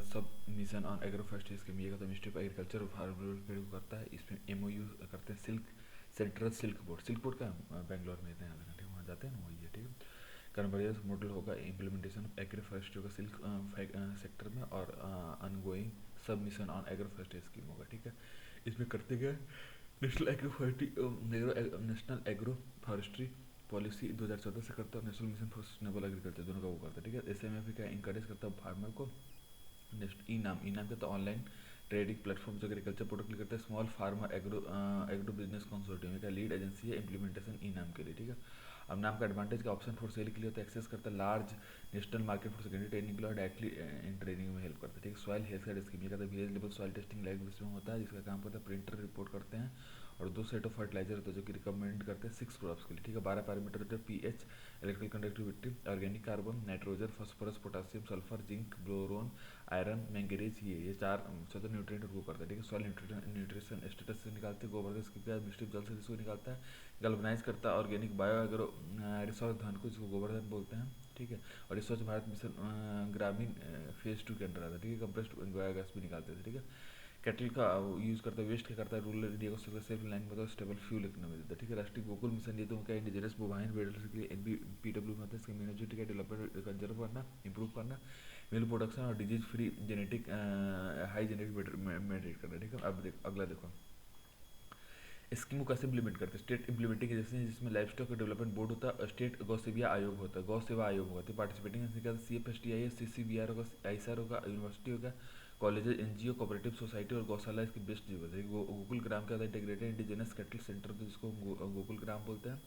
सब mission on agro forestry scheme, ये तो मिनिस्ट्री ऑफ एग्रीकल्चर और फार्म डेवलपमेंट करता है। इसमें एमओयू करते हैं सिल्क सेंट्रल सिल्क बोर्ड का बेंगलोर में इतना ठीक है, वहाँ जाते हैं ना, वही है ठीक है। कन्वर्जेंस मॉडल होगा इम्प्लीमेंटेशन ऑफ एग्रो फॉरेस्ट्री का सिल्क सेक्टर में, और अनगोइंग सब mission on agro forestry scheme होगा ठीक है। इसमें करते गए नेशनल एग्रो फॉरेस्ट्री पॉलिसी 2014 से करता है, national mission for sustainable agriculture दोनों का वो करता है ठीक है। एसएमएफ क्या इंकरेज करता है फार्मर को। नेक्स्ट ई नाम क्या, तो ऑनलाइन ट्रेडिंग प्लेटफॉर्म जो एग्रीकल्चर प्रोडक्ट करता है। Small farmer agro business consortium का लीड एजेंसी है इम्प्लीमेंटेशन ई नाम के लिए ठीक है। अब नाम का एडवांटेज का ऑप्शन फॉर सेल के लिए होता है, एक्सेस करता है large national market for secondary training के लिए, डायरेक्टली इन ट्रेनिंग में हेल्प करता है ठीक है। सॉइल हेल्थ केयर स्कीम, ये कहता है village level soil testing live में होता है, जिसका काम करता है प्रिंटर रिपोर्ट करते हैं। और 2 सेट ऑफ फर्टिलाइजर होता है जो कि रिकमेंड करते हैं 6 क्रॉप्स के लिए ठीक है। 12 पैरामीटर होते हैं, pH, electrical conductivity, organic carbon, nitrogen, phosphorus, potassium, sulphur, zinc, boron, iron, manganese, ये 4 चौदह न्यूट्रिएंट वो करता है ठीक है। सॉइल न्यूट्रिशन स्टेटस से निकालते हैं, गोबर गैस की मिस्ट्रिप जल से इसको निकालता है। गल्वनाइज करता है ऑर्गेनिक बायो एग्रो रिसोर्स धन को, जिसको गोवर्धन बोलते हैं ठीक है। और ये स्वच्छ भारत मिशन ग्रामीण फेज 2 के अंडर आता है ठीक है। कंप्रेस्ड बायोगैस भी निकालते थे ठीक है। कैटल का यूज़ करता है, वेस्ट क्या करता है, रूरल एरिया को सेल्फ लाइन में स्टेबल फ्यूल इकोनॉमी देता है ठीक है। राष्ट्रीय गोकुल मिशन, ये तो क्या इंडिजिनस बोवाइन ब्रीडर्स के लिए एनबीपीडब्ल्यू में आता है। इसका इम्यूनिटी का डेवलपमेंट कंजर्व करना, इंप्रूव करना, मिल्क प्रोडक्शन और disease free genetic high genetic meditate करना ठीक है। अब अगला देखो स्कीम को कैसे इंप्लीमेंट करते हैं। स्टेट इंप्लीमेंटिंग एजेंसी जिसमें लाइफ स्टॉक डेवलपमेंट बोर्ड होता है, स्टेट गौ सेवा आयोग होता है, गौ सेवा आयोग होता है। पार्टिसिपेटिंग CFSTI, CCBR होगा, आईसर होगा, यूनिवर्सिटी होगा, कॉलेजेस, एनजीओ, कोऑपरेटिव सोसाइटी और गौशाला इसकी बेस्ट जीव है। गोकुल ग्राम का इंटीग्रेटेड इंडिजिनस कैटल सेंटर, जिसको गोकुल ग्राम बोलते हैं।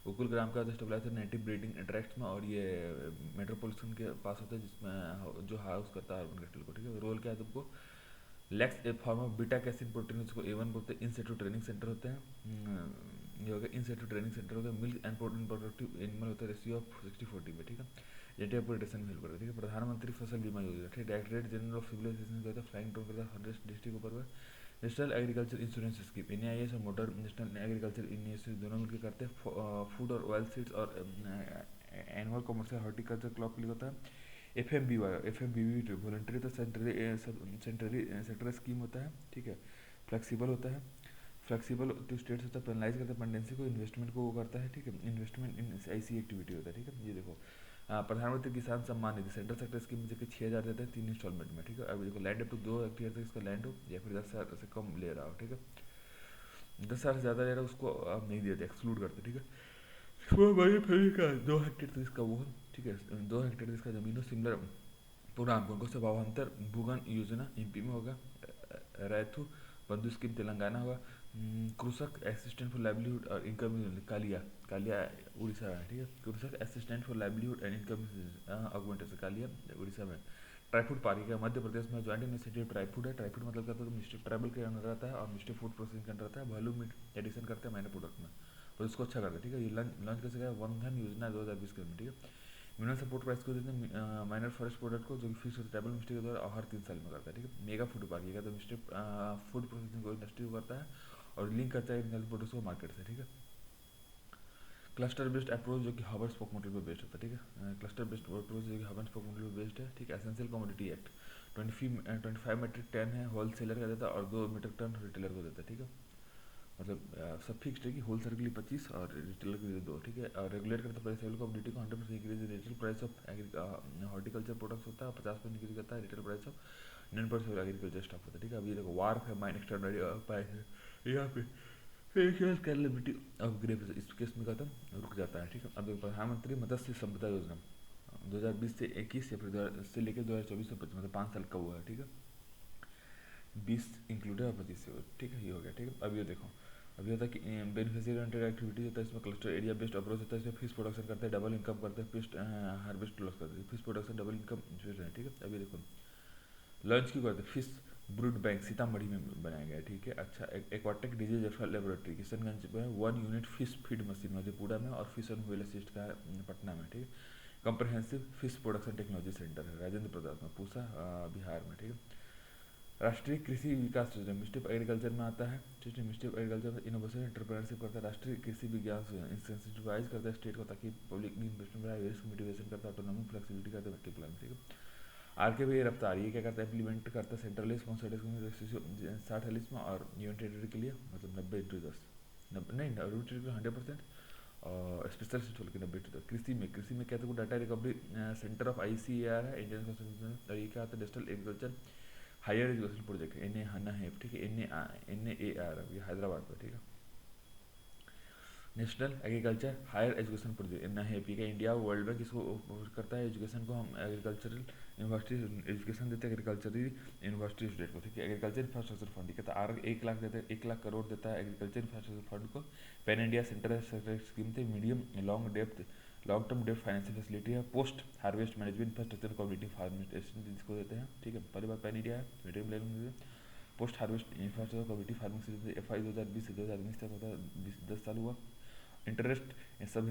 गोकुल ग्राम का स्टेबलाइज नेटिव ब्रीडिंग इंटरेक्ट्स में, और ये मेट्रोपोलिटन के पास होता है, जिसमें जो हाउस करता है अर्बन कैटल को ठीक है। रोल क्या है तुमको, लैक्स a form of beta casein protein, जिसको A1 बोलते हैं। इन सेटू ट्रेनिंग सेंटर होते हैं, ये हो गया इन सेटू ट्रेनिंग सेंटर हो गया। Milk and protein productive animal होता है, रेशियो ऑफ 60-40 में ठीक है। जेटे प्रोटेक्शन में हेल्प करता है ठीक है। प्रधानमंत्री फसल बीमा योजना ठीक है। Directorate general of civil aviation करता है, फ्लाइंग ड्रोन करता है 100 डिस्ट्रिक्ट ऊपर पर। National agriculture insurance scheme NAIS और मॉडर्न नेशनल एग्रीकल्चर इनिशिएटिव दोनों मिलकर करते हैं। फूड और ऑयल सीड्स और एनुअल कमर्शियल हॉर्टिकल्चर क्रॉप के लिए होता है। एफ एम बी वॉलंटरी तो सेंट्रली सेक्टर स्कीम होता है ठीक है। फ्लेक्सिबल होता है, फ्लेक्सिबल टू स्टेट्स होता है, पेनलाइज करता है पेंडेंसी को, इन्वेस्टमेंट को वो करता है ठीक है। इन्वेस्टमेंट इन ऐसी एक्टिविटी होता है ठीक है। ये देखो प्रधानमंत्री किसान Samman Nidhi central sector scheme में, जो कि 6,000 देते हैं 3 इंस्टॉलमेंट में ठीक है। अब देखो लैंड अप टू 2 हेक्टेयर तक इसका लैंड हो, या फिर 10,000 से कम ले रहा हो ठीक है। 10,000 से ज़्यादा ले रहा हो उसको आप नहीं देते, एक्सक्लूड करते ठीक है। वो वही फिर का 2 हेक्टेयर तक इसका वो है ठीक है। 2 हेक्टेयर तक इसका जमीन हो, सिमिलर पूरा को से भावांतर भूगन योजना एमपी में होगा। रैथु बंधु स्कीम तेलंगाना होगा। कृषक असिस्टेंट फॉर लाइवलीहुड और इनकम, कालिया कालिया उड़ीसा है ठीक है। Krushak assistant for livelihood and income augmentation, KALIA Orissa में। ट्राईफूड पार्क है मध्य प्रदेश में, ज्वाइंट इनिशिएटिव ट्राईफूड है। ट्राईफूड मतलब क्या होता है, मिनिस्ट्री ट्राइबल के अंदर रहता है और मिनिस्ट्री फूड प्रोसेसिंग के अंदर रहता है। वैल्यू मीट एडिशन करते हैं मैंने प्रोडक्ट में, और इसको अच्छा करते हैं ठीक है। ये लॉन्च कैसे गया, वन धन योजना 2020 के अंदर ठीक है। मिनिमम सपोर्ट प्राइस को देते हैं माइनर फॉरेस्ट प्रोडक्ट को, जो कि फिक्स होता है ट्राइबल मिनिस्ट्री के द्वारा, और हर 3 साल में करता है ठीक है। मेगा फूड पार्क, ये तो मिनिस्ट्री फूड प्रोसेसिंग को इंडस्ट्री को करता है और लिंक करता है एग्रीकल्चर प्रोडक्ट्स को मार्केट से ठीक है। क्लस्टर बेस्ड अप्रोच, जो कि हब एंड स्पोक मॉडल पर बेस्ड होता है ठीक है। क्लस्टर बेस्ड अप्रोच जो कि हब एंड स्पोक मॉडल पर बेस्ड है ठीक है। Essential commodity act 25 metric ton है होलसेलर का देता है, और 2 मीट्रिक टन रिटेलर को देता है ठीक है। मतलब सब फिक्स्ड है कि होलसेलर के लिए 25 और रिटेलर के लिए 2 ठीक है। और रेगुलेट करता है प्राइस लेवल को ड्यूटी को 100% increase retail price of horticulture products होता है, 50% इंक्रीज करता है retail price of 9% agriculture stock होता है ठीक है। अभी देखो वार है माइन एक्सट्राऑर्डिनरी प्राइस है यहाँ पे कैलेबिलिटी ऑफ ग्रेव, इस केस में खत्म रुक जाता है ठीक है। अब देखो प्रधानमंत्री मत्स्य संपदा योजना 2020 से 21 या फिर से लेकर 2024 से 25, मतलब 5 साल का हुआ है ठीक है। 20 इंक्लूड है और 25 से ठीक है, ये हो गया ठीक है। अब ये देखो अभी होता है कि बेनिफिशियरी ओरिएंटेड एक्टिविटीज होता है, इसमें क्लस्टर एरिया बेस्ड अप्रोच होता है। इसमें फिश प्रोडक्शन करते हैं, डबल इनकम करते हैं, फिश हार्वेस्ट लॉस करते हैं, फिश प्रोडक्शन डबल इनकम है ठीक है। अभी देखो लॉन्च क्यों करते हैं, फिश ब्रूड बैंक सीतामढ़ी में बनाया गया है ठीक है। अच्छा aquatic disease referral laboratory Kishanganj में है। 1 unit fish feed machine Madhepura में, और फिश एंड व्हेल असिस्ट का पटना में ठीक है। Comprehensive fish production technology centre है राजेंद्र प्रसाद में, पूसा बिहार में ठीक है। राष्ट्रीय कृषि विकास योजना मिनिस्ट्री ऑफ एग्रीकल्चर में आता है ठीक है। Ministry of agriculture innovation entrepreneurship करता है। राष्ट्रीय कृषि विज्ञान इंसेंसिटाइज करता है स्टेट को, ताकि पब्लिक इन्वेस्टमेंट बढ़ाए, रिस्क मिटिगेशन करता है, ऑटोनॉमी फ्लेक्सिबिलिटी करता है, ठीक है। आरकेबी रफ्तार ये क्या करता है, इम्प्लीमेंट करता है सेंट्रलिस्ट रेशियो 60-40 में, और यूनियन टेरिटरी के लिए मतलब 90:10, 90 नहीं 100%, और स्पेशल सिस्टम के 90:10। कृषि में क्या था, data recovery centre of ICAR है, इंडियन कंसल्टेंसी, और ये क्या आता है, digital agriculture higher education project, NAHANA, ठीक है, NAAR, ये हैदराबाद पर, ठीक है। National agriculture higher education project, NAHP का, इंडिया वर्ल्ड बैंक इसको करता है, एजुकेशन को हम एग्रीकल्चरल यूनिवर्सिटी एजुकेशन देते हैं एग्रीकल्चरल यूनिवर्सिटी स्टूडेंट को, ठीक है। एग्रीकल्चर इंफ्रास्ट्रक्चर फंड कहता है, 1 लाख देते हैं, 1 लाख करोड़ देता है एग्रीकल्चर इंफ्रास्ट्रक्चर फंड को। पैन इंडिया सेंटर स्कीम थे, मीडियम लॉन्ग टर्म डेप्थ फाइनेंशियल फैसिलिटी है, post harvest management infrastructure community farming जिसको देते हैं, ठीक है। पहली बार पैन इंडिया है, medium level post harvest infrastructure community farming FI 2020 से 2019 तक होता है, 10 साल हुआ। इंटरेस्ट सब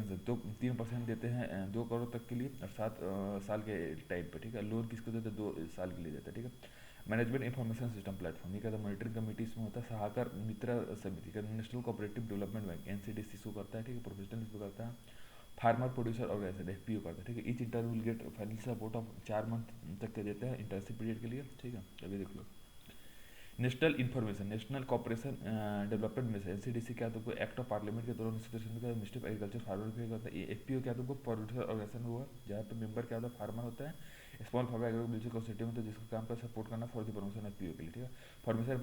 3% देते हैं 2 करोड़ तक के लिए, और 7 साल के टाइम पर, ठीक है। लोन किसको देते हैं, 2 साल के लिए देते हैं, ठीक है। मैनेजमेंट इंफॉर्मेशन सिस्टम प्लेटफॉर्म, ये कहता है मॉनिटरिंग कमेटी इसमें होता है, सहाकर मित्र समिति का, national cooperative development bank NCDC इसको करता है, ठीक है। प्रोफेशनल इसको करता है, फार्मर प्रोड्यूसर ऑर्गेनाइजेशन FPO करता है, ठीक है। Each intern will get financial support of 4 month तक के देते हैं इंटर्नशिप पीरियड के लिए, ठीक है। अभी देख लो, national information national cooperation development mission NCDC क्या तुमको एक्ट ऑफ पार्लियामेंट के दौरान मिनिस्ट्री ऑफ एग्रीकल्चर फार्मर पे करता है। FPO क्या तुमको प्रोड्यूसर ऑर्गेनाइजेशन हुआ, जहाँ पे मेंबर क्या होता है, फार्मर होता है, स्मॉल फार्मर एग्रीकल्चर कम्युनिटी में, तो जिसका काम का सपोर्ट करना फॉर द प्रमोशन FPO के लिए, ठीक है। Formation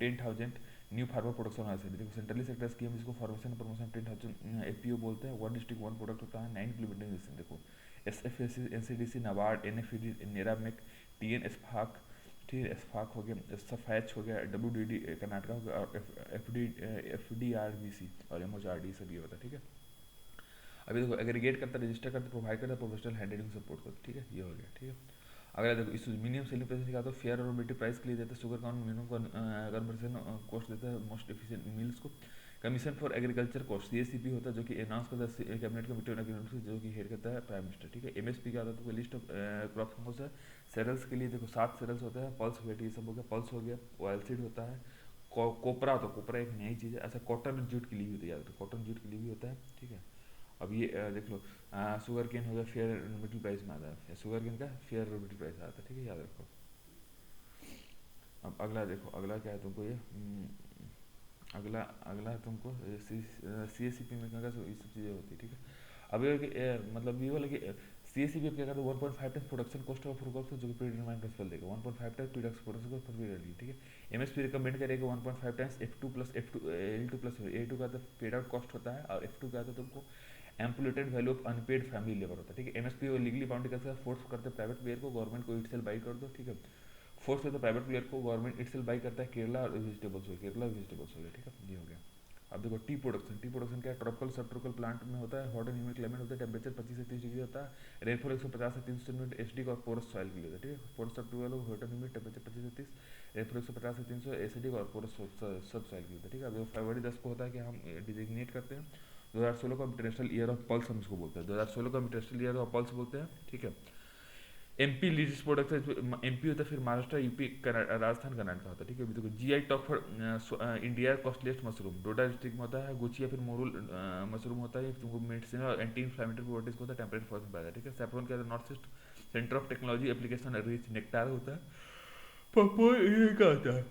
10,000 new farmer production organisation, देखो सेंट्रली सेक्टर स्कीम जिसको फॉर्मेशन प्रमोशन 10,000 FPO बोलते हैं। 1 डिस्ट्रिक्ट 1 प्रोडक्ट होता है, 9 इम्प्लीमेंटिंग सिस्टम, देखो SFSC NCDC NABARD NFED नेरामेक TN spark, ठीक है, स्पार्क हो गया, सफैच हो गया, WDD कर्नाटका हो गया, और FDRBC और MHRD सब ये होता है, ठीक है। अभी देखो एग्रीगेट करता है, रजिस्टर करता है, प्रोवाइड करता है, प्रोफेशनल हैंडलिंग सपोर्ट करता है, ठीक है, ये हो गया, ठीक है। अगला देखो इस मिनिमम सेलिंग प्राइस क्या होता है, फेयर और मिलिट्री प्राइस के लिए देता है, sugar count minimum conversion cost देता है, मोस्ट एफिशिएंट मिल्स को। Commission for agriculture cost CACP होता है, जो कि अनाउंस करता है कैबिनेट कमेटी ऑन एग्रीकल्चर, जो कि हेड करता है प्राइम मिनिस्टर, ठीक है। MSP क्या होता है, तो लिस्ट ऑफ क्रॉप होता है। सेरल्स के लिए देखो 7 सेरल्स होता है, पल्स वेट ये सब हो गया, पल्स हो गया, ऑयल सीड होता है, कोपरा, तो कोपरा एक नई चीज़ है। अच्छा, कॉटन जूट के लिए भी होता है, याद रखो कॉटन जूट के लिए भी होता है, ठीक है। अब ये देख लो, शुगर केन हो गया, फेयर मिडिल प्राइस में आता है, शुगर केन का फेयर मिडिल प्राइस आता है, ठीक है, याद रखो। अब अगला देखो, अगला क्या है तुमको ये अगला अगला है तुमको CACP में क्या ये सब चीज़ें होती है, ठीक है। अब ये मतलब ये वाला कि CACP क्या करता है, 1.5 times production cost of crops जो कि प्रीडिटरमाइंड प्रिंसिपल देगा, 1.5 times production cost per period, ठीक है। MSP रिकमेंड करेगा 1.5 times F2 plus L2 plus A2 का तो पेड आउट कॉस्ट होता है, और F2 का तो तुमको imputed value of unpaid family labour होता है, ठीक है। MSP और लीगली बाउंड कैसे फोर्स करते हैं प्राइवेट प्लेयर को, गवर्नमेंट को इटसेल्फ बाई कर दो, ठीक है। फोर्स करते प्राइवेट प्लेयर को, गवर्नमेंट इटसेल्फ बाई करता है, केरला और वेजिटेबल्स हो गया, ठीक है, ये हो गया। अब देखो टी प्रोडक्शन क्या है, ट्रॉपिकल सब ट्रॉपिकल प्लांट में होता है, हॉट एंड ह्यूमिड क्लाइमेट होता है, टेम्परेचर 25 से 30 डिग्री होता है, रेनफॉल 150 से 300 सेंटीमीटर एसिडिक और पोरस सॉइल के लिए होता है, ठीक है। पोरस सब tropical hot and humid, temperature 25 से 30, रेनफॉल 150 से 300, एसिडिक और पोरस सब सॉइल के लिए होता है, ठीक है। अब फरवरी 10 को होता है कि हम डिजिग्नेट करते हैं 2016 को इंटरनेशनल ईयर ऑफ पल्स हम इसको बोलते हैं, 2016 को इंटरनेशनल ईयर ऑफ पल्स बोलते हैं, ठीक है। MP लीड्स प्रोडक्ट MP होता है, फिर महाराष्ट्र, UP, राजस्थान, कर्नाटक होता है, ठीक है। अभी देखो GI top for India costliest mushroom Doda district में होता है, गुची या फिर मोरूल मशरूम होता है, तुमको मेडिसिन और एंटी इन्फ्लामेटरी प्रॉपर्टीज होता है, टेम्परेट फॉर्स में पाया जाता है, ठीक है। सैफरन क्या है, north east centre of technology application rich nectar होता है। पपो ये क्या होता है,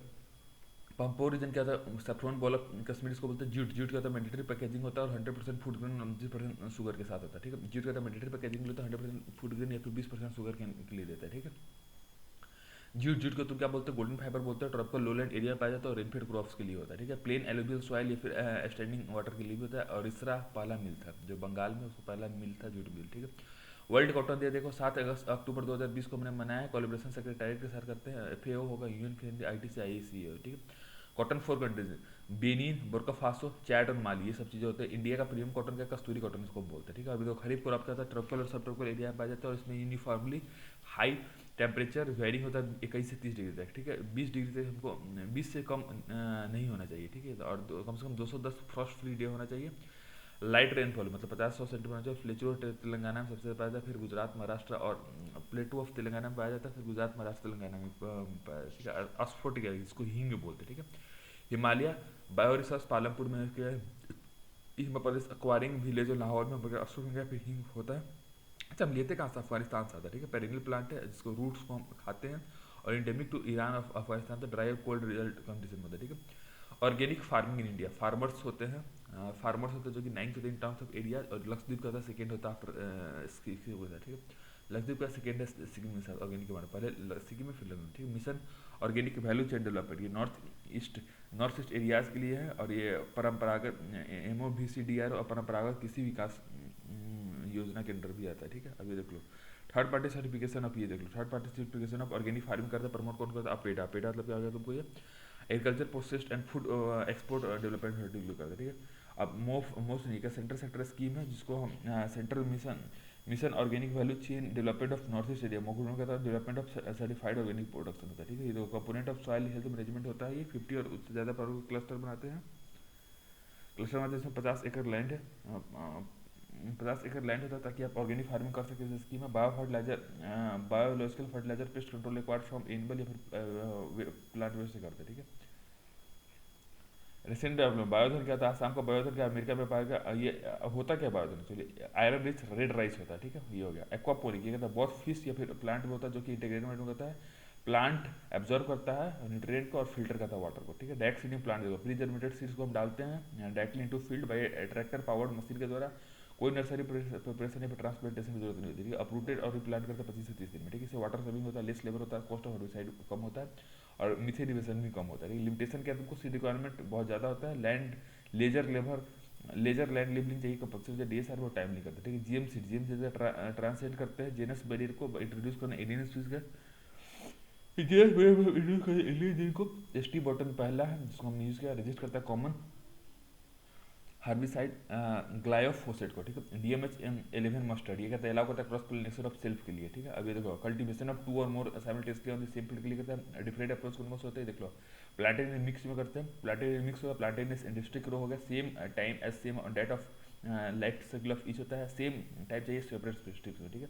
पंपोर रीजन क्या था, सैफरन बोला कश्मीर इसको बोलते हैं, जूट का था मैंडेटरी पैकेजिंग होता है, और 100% फूड ग्रेन 29% शुगर के साथ होता है, ठीक है। जूट का था मैंडेटरी पैकेजिंग लेता है, 100% फूड ग्रेन या फिर 20% शुगर के लिए देता है, ठीक है। जूट को तुम क्या बोलते हो, गोल्डन फाइबर बोलते हैं, ट्रॉपिकल लोलैंड एरिया में पाया जाता है, और रेनफेड क्रॉप्स के लिए होता है, ठीक है। प्लेन एलुवियल सॉइल या फिर स्टैंडिंग वाटर के लिए भी होता है, और इसरा पहला मिल था जो बंगाल में, उसको पहला मिल था जूट मिल, ठीक है। वर्ल्ड कॉटन डे देखो 7 अक्टूबर 2020 को हमने मनाया, कोलैबोरेशन सेक्रेटरीट के साथ करते हैं, FAO होगा, यूएन IT से IAC, ठीक है। Cotton 4 countries, Benin, Burkina, Chad और माली, ये सब चीज़ें होते हैं। इंडिया का प्रीमियम कॉटन का कस्तूरी कॉटन इसको बोलते हैं, ठीक है। अभी तो खरीफ क्रॉप का था, ट्रॉपिकल और सब ट्रॉपिकल एरिया में पाया जाता है, और इसमें यूनिफॉर्मली हाई टेम्परेचर वेरी होता है 21 से 30 डिग्री तक, ठीक है। 20 डिग्री तक हमको 20 से कम नहीं होना चाहिए, ठीक है। और कम से कम 210 फ्रॉस्ट फ्री डे होना चाहिए। लाइट रेनफॉल मतलब 50-100 सेंटीमीटर जो फ्लेचू तेलंगाना में सबसे ज़्यादा पाया जाता है, फिर गुजरात, महाराष्ट्र और प्लेटू ऑफ तेलंगाना में पाया जाता है, फिर गुजरात, महाराष्ट्र, तेलंगाना में पाया जाता है, ठीक है। ऑक्सफोर्ड इसको हींग बोलते हैं, ठीक है। हिमालय बायो रिसर्च पालमपुर में क्या है, हिमालय एक्वायरिंग विलेज और लाहौर में ऑक्सफोर्ड में फिर हींग होता है। अच्छा, हम लेते कहाँ से, अफगानिस्तान से आता है, ठीक है। पेरिनियल प्लांट है जिसको रूट्स को हम खाते हैं, और इंडेमिक टू ईरान और अफगानिस्तान, तो ड्राई और कोल्ड रिजल्ट कंडीशन में होता है, ठीक है। Organic farming in India, farmers होते हैं, फार्मर्स होते हैं जो कि 9th होते हैं इन टर्म्स ऑफ एरिया, और लक्षद्वीप का होता है सेकेंड होता है आफ्टर इसकी होता है, ठीक है। लक्षद्वीप का सेकेंड है सिक्किम के साथ ऑर्गेनिक के बारे में, पहले सिक्किम में फिर लक्षद्वीप, ठीक है। Mission organic value chain development, ये नॉर्थ ईस्ट एरियाज़ के लिए है, और ये परंपरागत MOVCDR और परंपरागत कृषि विकास योजना के अंडर भी आता है, ठीक है। अभी देख लो थर्ड पार्टी सर्टिफिकेशन ऑफ, ये देख लो third party certification of organic farming करता है, प्रमोट कौन करता है, अपेडा। अपेडा मतलब क्या हो गया तुमको, ये agriculture processed and food export development certificate करता है, ठीक है। अब मोस्ट नहीं का सेंटर सेक्टर स्कीम है जिसको हम central mission organic value chain development of north east area, मोगुल का development of certified organic production होता है, ठीक है। ये component of soil health management होता है, ये 50 और उससे ज़्यादा पर क्लस्टर बनाते हैं। क्लस्टर बनाते हैं, इसमें 50 एकड़ लैंड है, 50 एकड़ लैंड होता है ताकि आप ऑर्गेनिक फार्मिंग कर सकें। स्कीम है bio fertiliser, biological fertiliser pest control required from animal या फिर प्लांट वेस्ट से करते हैं, ठीक है। रिसेंट डेवलपमेंट, बायोधन क्या था, आसाम का बायोधन क्या, अमेरिका में पाया गया, ये होता क्या बायोधन, चलिए आयरन रिच रेड राइस होता है, ठीक है, ये हो गया। एक्वापोनिक, ये कहता है बहुत फिश या फिर प्लांट में होता है जो कि इंटीग्रेटेड में होता है, प्लांट एब्जॉर्व करता है न्यूट्रिएंट को और फिल्टर करता है वाटर को, ठीक है। डायरेक्ट सीडिंग प्लांट देखो, प्री जर्मिनेटेड सीड्स को हम डालते हैं directly into field by tractor powered machine के द्वारा, कोई नर्सरी प्रिपरेशन या फिर ट्रांसप्लांटेशन की जरूरत नहीं होती, ठीक है। अपरूटेड और रिप्लांट करते हैं 25 से 30 दिन में, ठीक है। इससे वाटर सेविंग होता है, लेस लेबर होता है, कॉस्ट ऑफ हर्बिसाइड कम होता है, और मिथेन इमिशन भी कम होता है। लिमिटेशन क्या है, तुमको सीड रिक्वायरमेंट बहुत ज़्यादा होता है, land laser labour laser land levelling चाहिए, कंपल्सरी DSR वो टाइम नहीं करता, ठीक है। जीएम सीड ट्रांसलेट करते हैं जेनस बैरियर को इंट्रोड्यूस करना एलियन स्पीसीज का, एलियन जिनको ST बॉटन पहला है जिसको हमने यूज़ किया, रजिस्ट करता है कॉमन हर्बिसाइड ग्लायोफोसेट को, ठीक है। DMH11 मस्टर्ड, ये कहता है अलाउ करता है क्रॉस पोलिनेशन ऑफ सेल्फ के लिए, ठीक है। अब ये देखो कल्टीवेशन ऑफ 2 और more simultaneously on the same field के लिए कहता है, डिफरेंट अप्रोच कौन कौन से होते हैं देख लो। प्लांटेनियस मिक्स में करते हैं, प्लांटेनियस मिक्स होगा, प्लांटेनियस इंडस्ट्री ग्रो हो गया, same time age same date of life cycle of each होता है, सेम टाइप चाहिए सेपरेट स्पेसिफिक में, ठीक है।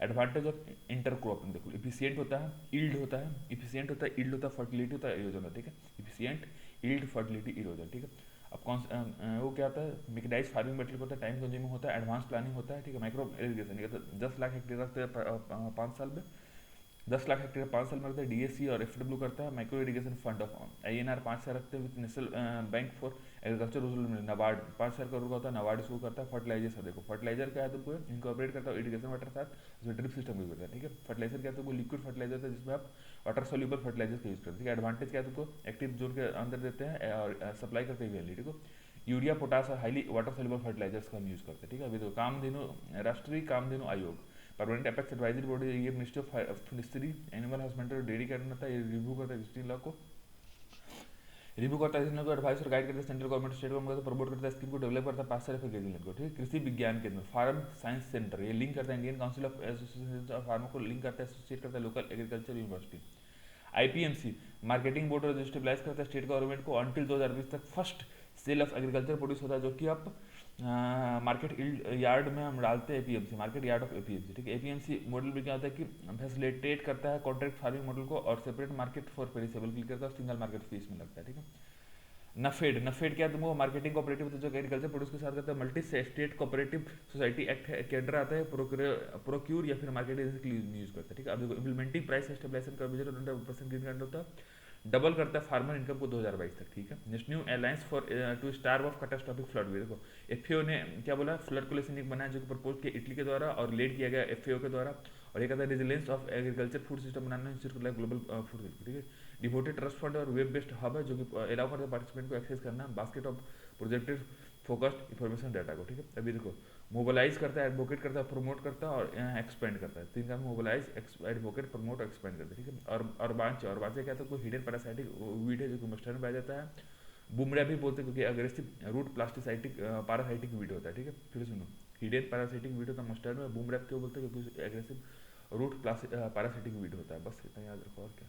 एडवांटेज ऑफ इंटरक्रॉपिंग देखो, इफिशियंट होता है, ईल्ड होता है, इफिशियंट होता है, ईल्ड होता है, फर्टिलिटी होता है, इरोजन होता है, ठीक है। इफिशियंट, ईल्ड, फर्टिलिटी, इरोजन, ठीक है। अब कौन वो क्या होता है, मिकनाइज फार्मिंग मेथड होता है, टाइम कंज्यूमिंग होता है, एडवांस प्लानिंग होता है, ठीक है। माइक्रो इरिगेशन, ये तो 10 लाख हेक्टेयर रखते हैं 5 साल में, 10 लाख हेक्टेयर 5 साल में रखते हैं, DSC और FW करता है। Micro irrigation fund of INR 5 साल रखते हैं with national bank for agriculture rural, NABARD 5 साल का होता है, नबार्ड इसको करता है। फर्टिलाइजर देखो, फर्टिलाइजर क्या है तुमको इनकॉर्पोरेट करता है इरिगेशन वाटर साथ, उसमें ड्रिप सिस्टम यूज करता है, ठीक है। फर्टिलाइजर क्या है तुमको लिक्विड फर्टिलाइजर होता है जिसमें आप वाटर सोल्यूबल फर्टिलाइजर का यूज करते हैं, ठीक है। एडवांटेज क्या है तुमको एक्टिव जोन के अंदर देते हैं और सप्लाई करते हैं, ठीक है। यूरिया पोटास और हाईली वाटर सोल्यूबल फर्टिलाइजर्स का हम यूज करते हैं, ठीक है। अभी तो कामधेनु राष्ट्रीय कामधेनु आयोग, परमानेंट अपेक्स एडवाइजरी बॉडी, ये ministry of fishery animal husbandry और डेयरी का होता है, ये रिव्यू करता है एग्जिस्टिंग लॉ को, रिव्यू करता है, को एडवाइस और गाइड करता है, सेंट्रल गवर्नमेंट स्टेट गवर्नमेंट को प्रमोट करता है, स्कीम को डेवलप करता है 5 साल फिर को, ठीक है। Krishi Vigyan Kendra, farm science centre, ये लिंक करता है Indian council of association of farmer को लिंक करता है, एसोसिएट करता है local agriculture university. IPMC marketing board और स्टेबलाइज करता है स्टेट गवर्नमेंट को अंटिल 2020 तक first sale of agriculture produce होता है जो कि आप मार्केट यार्ड में हम डालते हैं APMC, market yard of APMC, ठीक है। APMC मॉडल भी क्या होता है कि फैसिलिटेट करता है कॉन्ट्रैक्ट फार्मिंग मॉडल को, और सेपरेट मार्केट फॉर पेरिसेबल के लिए करता है, और सिंगल मार्केट फीस में लगता है, ठीक है। नफेड क्या तुमको मार्केटिंग कोऑपरेटिव जो एग्रीकल्चर प्रोड्यूस के साथ करता है, multi state cooperative society act के अंडर आता है, प्रोक्यूर या फिर मार्केट के लिए यूज करता है, ठीक है। अब देखो इम्प्लीमेंटिंग प्राइस स्टेबलाइजेशन का विजन 100% ग्रीन कार्ड होता है, डबल करता है फार्मर इनकम को 2022 तक, ठीक है। National alliance for to starve of catastrophic flood भी देखो, FAO ने क्या बोला, फ्लड कोलेशन एक बनाया जो कि प्रपोज किया इटली के द्वारा और लेड किया गया FAO के द्वारा, और ये कहता है resilience of agriculture food system banana global food, ठीक है। डिवोटेड ट्रस्ट फंड और वेब बेस्ड हब है जो कि अलाउ करता है पार्टिसिपेंट को एक्सेस करना basket of projected focused information data को, ठीक है। अभी देखो मोबिलाइज करता है, एडवोकेट करता है, प्रमोट करता है और एक्सपेंड करता है, तीन काम मोबिलाइज, एडवोकेट, प्रमोट और एक्सपेंड करता है, ठीक है। और बांचे क्या तो कोई हिडन पैरासाइटिक वीड है जो कि मस्टर्ड में पाया जाता है, बुमड़ा भी बोलते हैं क्योंकि अग्रेसिव रूट प्लास्टिसाइटिक पैरासाइटिक वीड होता है, ठीक है। फिर सुनो हिडन पैरासाइटिक वीड होता है मस्टर्ड में, बुमड़ा क्यों बोलते हैं क्योंकि एग्रेसिव रूट पैरासाइटिक वीड होता है, बस इतना याद रखो और क्या।